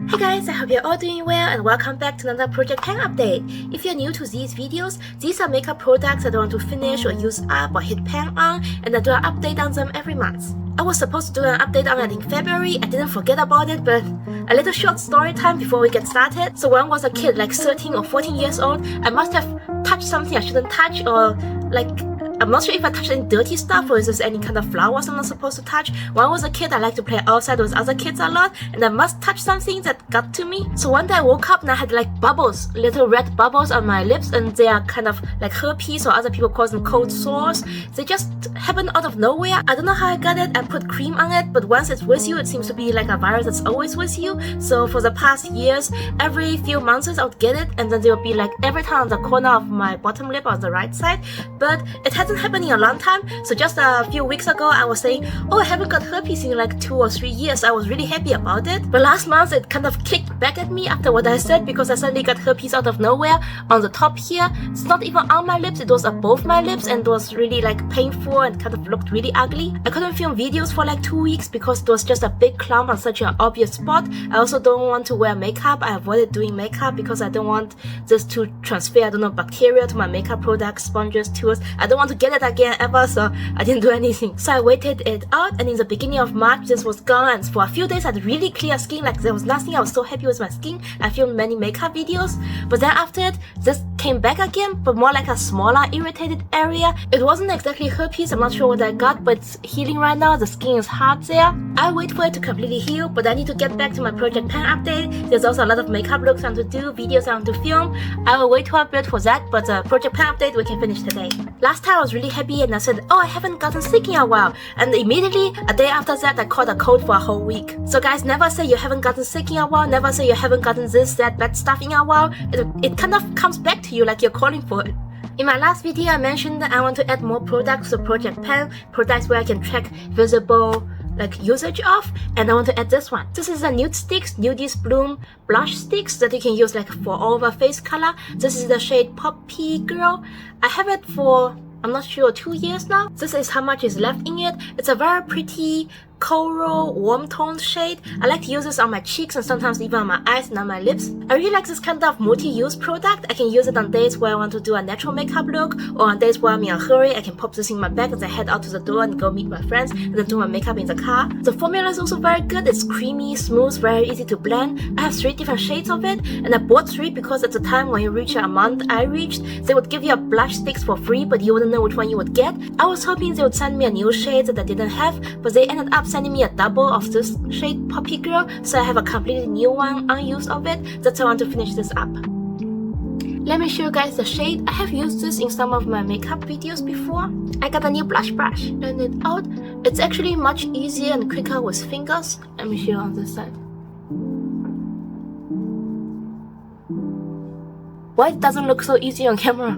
Hey guys, I hope you're all doing well and welcome back to another Project Pan update. If you're new to these videos, these are makeup products that I want to finish or use up or hit pan on, and I do an update on them every month. I was supposed to do an update on it in February. I didn't forget about it, but a little short story time before we get started. So when I was a kid, like 13 or 14 years old, I must have touched something I shouldn't touch, or like I'm not sure if I touched any dirty stuff or is this any kind of flowers I'm not supposed to touch. When I was a kid, I liked to play outside with other kids a lot, and I must touch something that got to me. So one day I woke up and I had like bubbles, little red bubbles on my lips, and they are kind of like herpes, or other people call them cold sores. They just happened out of nowhere. I don't know how I got it. I put cream on it, but once it's with you, it seems to be like a virus that's always with you. So for the past years, every few months I would get it, and then they would be like every time on the corner of my bottom lip on the right side. But it hasn't happened in a long time. So just a few weeks ago, I was saying, oh, I haven't got herpes in like 2 or 3 years. I was really happy about it. But last month, it kind of kicked back at me after what I said, because I suddenly got herpes out of nowhere on the top here. It's not even on my lips, it was above my lips, and it was really like painful and kind of looked really ugly. I couldn't film videos for like 2 weeks because it was just a big clump on such an obvious spot. I also don't want to wear makeup. I avoided doing makeup because I don't want this to transfer, I don't know, bacteria to my makeup products, sponges, tools. I don't want to get it again ever, so I didn't do anything. So I waited it out, and in the beginning of March, this was gone, and for a few days I had really clear skin, like there was nothing. I was so happy with my skin. I filmed many makeup videos, but then after it, this came back again, but more like a smaller irritated area. It wasn't exactly herpes, I'm not sure what I got, but it's healing right now. The skin is hard there. I'll wait for it to completely heal, but I need to get back to my Project Pan update. There's also a lot of makeup looks I want to do, videos I want to film. I will wait for a bit for that, but the Project Pan update we can finish today. Last time I was really happy and I said, oh, I haven't gotten sick in a while, and immediately a day after that I caught a cold for a whole week. So guys, never say you haven't gotten sick in a while, never say you haven't gotten this, that, bad stuff in a while. It kind of comes back to you like you're calling for it. In my last video I mentioned that I want to add more products to Project Pan, products where I can track visible like usage of, and I want to add this one. This is the Nudestix Nudies Bloom blush sticks that you can use like for all over face color. This is the shade Poppy Girl. I have it for, I'm not sure, 2 years now. This is how much is left in it. It's a very pretty coral warm toned shade. I like to use this on my cheeks and sometimes even on my eyes and on my lips. I really like this kind of multi-use product. I can use it on days where I want to do a natural makeup look, or on days where I'm in a hurry. I can pop this in my bag as I head out to the door and go meet my friends and then do my makeup in the car. The formula is also very good. It's creamy, smooth, very easy to blend. I have 3 different shades of it, and I bought 3 because at the time when you reach the amount I reached, they would give you a blush sticks for free, but you wouldn't know which one you would get. I was hoping they would send me a new shade that I didn't have, but they ended up sending me a double of this shade Poppy Girl, so I have a completely new one unused of it. That's how I want to finish this up. Let me show you guys the shade. I have used this in some of my makeup videos before. I got a new blush brush. Blend it out. It's actually much easier and quicker with fingers. Let me show you on this side. Why it doesn't look so easy on camera?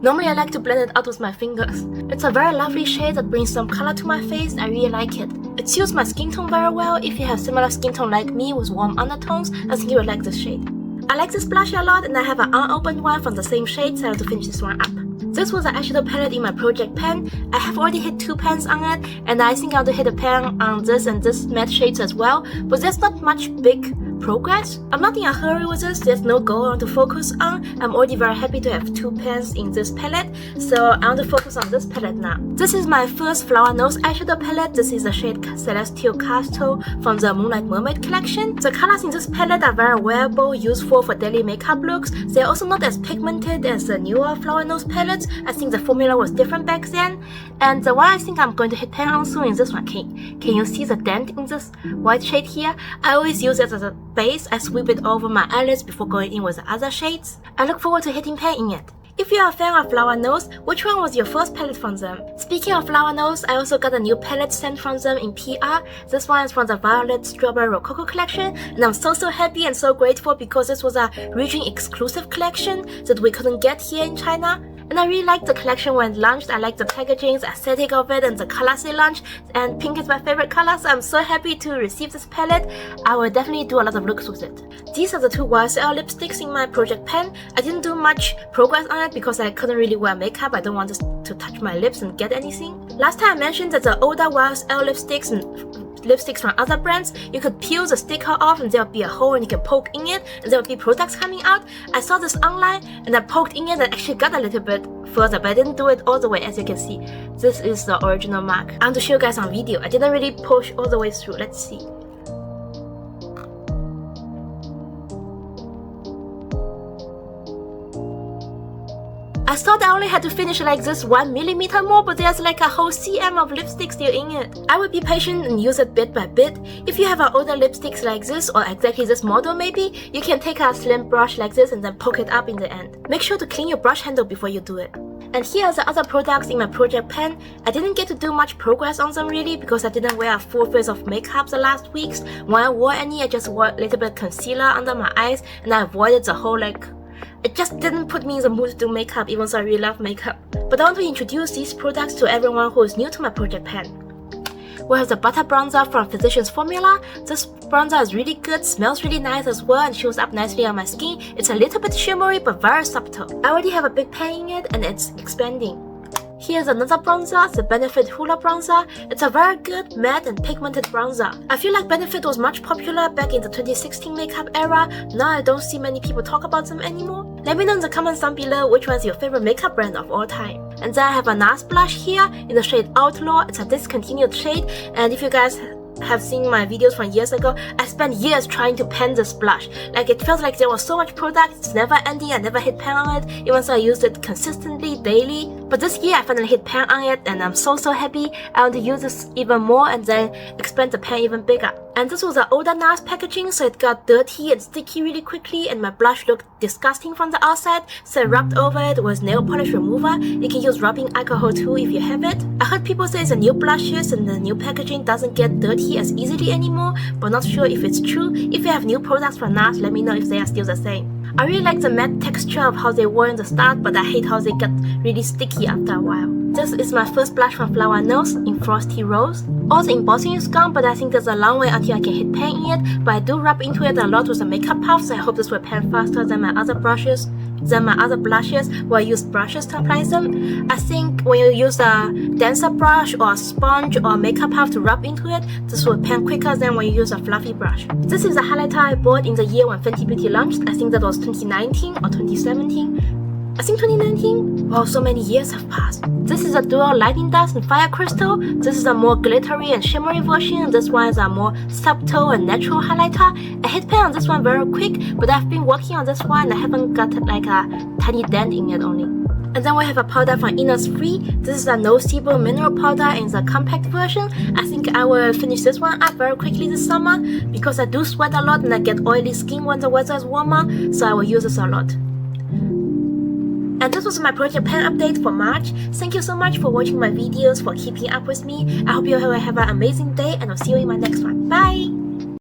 Normally I like to blend it out with my fingers. It's a very lovely shade that brings some color to my face. I really like it. It suits my skin tone very well. If you have similar skin tone like me with warm undertones, I think you would like this shade. I like this blush a lot, and I have an unopened one from the same shade, so I have to finish this one up. This was an eyeshadow palette in my Project Pan. I have already hit 2 pans on it, and I think I want to hit a pan on this and this matte shades as well, but there's not much big progress. I'm not in a hurry with this, there's no goal I want to focus on. I'm already very happy to have 2 pans in this palette, so I want to focus on this palette now. This is my first Flower Nose eyeshadow palette. This is the shade Celestial Castle from the Moonlight Mermaid collection. The colors in this palette are very wearable, useful for daily makeup looks. They're also not as pigmented as the newer Flower Nose palettes. I think the formula was different back then. And the one I think I'm going to hit pan on soon is this one. Can you see the dent in this white shade here? I always use it as a base. I sweep it over my eyelids before going in with the other shades. I look forward to hitting pan in it. If you are a fan of Flower Nose, which one was your first palette from them? Speaking of Flower Nose, I also got a new palette scent from them in PR. This one is from the Violet Strawberry Rococo collection, and I'm so happy and so grateful because this was a region exclusive collection that we couldn't get here in China. And I really liked the collection when it launched. I like the packaging, the aesthetic of it, and the colors they launched. And pink is my favorite color, so I'm so happy to receive this palette. I will definitely do a lot of looks with it. These are the 2 YSL lipsticks in my Project Pan. I didn't do much progress on it because I couldn't really wear makeup. I don't want this to touch my lips and get anything. Last time I mentioned that the older YSL lipsticks lipsticks from other brands, you could peel the sticker off and there will be a hole and you can poke in it and there will be products coming out. I saw this online and I poked in it and actually got a little bit further, but I didn't do it all the way. As you can see, this is the original mark. I want to show you guys on video. I didn't really push all the way through. Let's see. I thought I only had to finish like this 1 millimeter more, but there's like a whole cm of lipstick still in it. I would be patient and use it bit by bit. If you have an older lipsticks like this or exactly this model maybe, you can take a slim brush like this and then poke it up in the end. Make sure to clean your brush handle before you do it. And here are the other products in my project pan. I didn't get to do much progress on them really because I didn't wear a full face of makeup the last weeks. When I wore any, I just wore a little bit of concealer under my eyes and I avoided the whole it just didn't put me in the mood to do makeup even though I really love makeup. But I want to introduce these products to everyone who is new to my project pan. We have the butter bronzer from Physicians Formula. This bronzer is really good, smells really nice as well and shows up nicely on my skin. It's a little bit shimmery but very subtle. I already have a big pan in it and it's expanding. Here's another bronzer, the Benefit Hoola bronzer. It's a very good matte and pigmented bronzer. I feel like Benefit was much popular back in the 2016 makeup era. Now I don't see many people talk about them anymore. Let me know in the comments down below which one is your favorite makeup brand of all time. And then I have a Nars blush here in the shade Outlaw. It's a discontinued shade, and if you guys have seen my videos from years ago, I spent years trying to pan this blush. Like it felt like there was so much product, it's never ending, I never hit pan on it, even though I used it consistently, daily. But this year I finally hit pan on it and I'm so happy. I want to use this even more and then expand the pan even bigger. And this was an older Nars packaging, so it got dirty and sticky really quickly and my blush looked disgusting from the outside, so I rubbed over it with nail polish remover. You can use rubbing alcohol too if you have it. I heard people say the new blushes and the new packaging doesn't get dirty as easily anymore, but not sure if it's true. If you have new products from Nars, let me know if they are still the same. I really like the matte texture of how they were in the start, but I hate how they got really sticky after a while. This is my first blush from Flower Nose in Frosty Rose. All the embossing is gone, but I think there's a long way until I can hit pan in it, but I do rub into it a lot with a makeup puff, so I hope this will pan faster than my other blushes where I use brushes to apply them. I think when you use a denser brush or a sponge or a makeup puff to rub into it, this will pan quicker than when you use a fluffy brush. This is a highlighter I bought in the year when Fenty Beauty launched. I think that was 2019 or 2017. I think 2019? Wow, so many years have passed. This is a dual lightning dust and fire crystal. This is a more glittery and shimmery version, and this one is a more subtle and natural highlighter. I hit pan on this one very quick, but I've been working on this one and I haven't got like a tiny dent in it only. And then we have a powder from Innisfree. This is a no sebum mineral powder in the compact version. I think I will finish this one up very quickly this summer because I do sweat a lot and I get oily skin when the weather is warmer, so I will use this a lot. And this was my project pan update for March. Thank you so much for watching my videos, for keeping up with me. I hope you will have an amazing day and I'll see you in my next one. Bye!